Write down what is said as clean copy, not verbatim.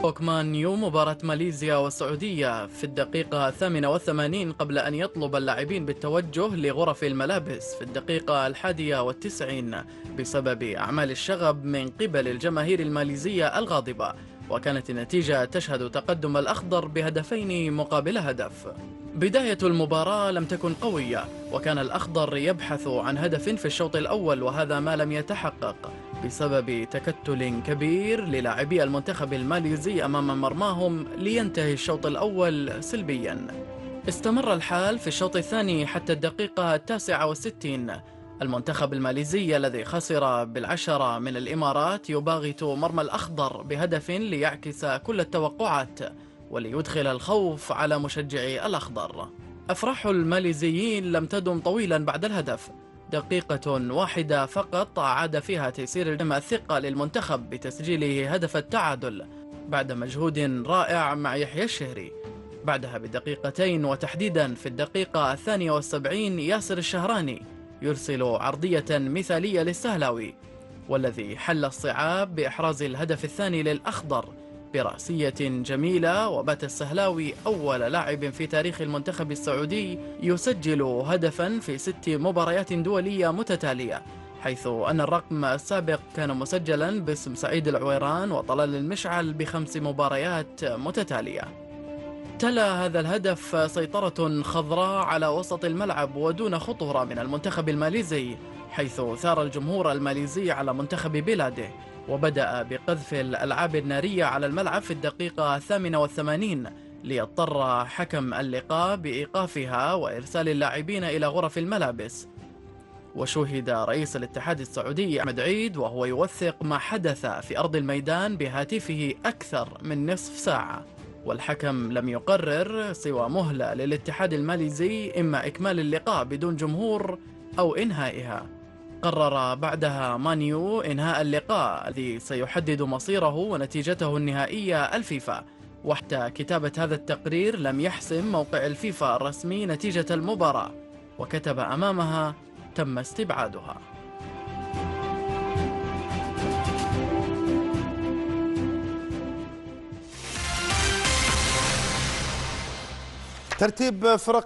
بوكمان نيو مباراة ماليزيا والسعودية في الدقيقة 88 قبل أن يطلب اللاعبين بالتوجه لغرف الملابس في الدقيقة 91 بسبب أعمال الشغب من قبل الجماهير الماليزية الغاضبة، وكانت النتيجة تشهد تقدم الأخضر بهدفين مقابل هدف. بداية المباراة لم تكن قوية، وكان الأخضر يبحث عن هدف في الشوط الأول، وهذا ما لم يتحقق بسبب تكتل كبير للاعبي المنتخب الماليزي أمام مرماهم لينتهي الشوط الأول سلبيا. استمر الحال في الشوط الثاني حتى الدقيقة 69. المنتخب الماليزي الذي خسر بالعشرة من الإمارات يباغت مرمى الأخضر بهدف ليعكس كل التوقعات وليدخل الخوف على مشجعي الأخضر. أفراح الماليزيين لم تدم طويلا بعد الهدف. دقيقة واحدة فقط عاد فيها تيسير الثقة للمنتخب بتسجيله هدف التعادل بعد مجهود رائع مع يحيى الشهري. بعدها بدقيقتين وتحديدا في الدقيقة 72 ياسر الشهراني يرسل عرضية مثالية للسهلاوي، والذي حل الصعاب بإحراز الهدف الثاني للأخضر برأسية جميلة، وبات السهلاوي أول لاعب في تاريخ المنتخب السعودي يسجل هدفا في 6 مباريات دولية متتالية، حيث أن الرقم السابق كان مسجلا باسم سعيد العويران وطلال المشعل ب5 مباريات متتالية. تلا هذا الهدف سيطرة خضراء على وسط الملعب ودون خطورة من المنتخب الماليزي، حيث ثار الجمهور الماليزي على منتخب بلاده، وبدأ بقذف الألعاب النارية على الملعب في الدقيقة 88 ليضطر حكم اللقاء بإيقافها وإرسال اللاعبين إلى غرف الملابس. وشوهد رئيس الاتحاد السعودي أحمد عيد وهو يوثق ما حدث في أرض الميدان بهاتفه أكثر من نصف ساعة، والحكم لم يقرر سوى مهلة للاتحاد الماليزي إما إكمال اللقاء بدون جمهور أو إنهائها. قرر بعدها مانيو إنهاء اللقاء الذي سيحدد مصيره ونتيجته النهائية الفيفا، وحتى كتابة هذا التقرير لم يحسم موقع الفيفا الرسمي نتيجة المباراة، وكتب أمامها: تم استبعادها. ترتيب فرق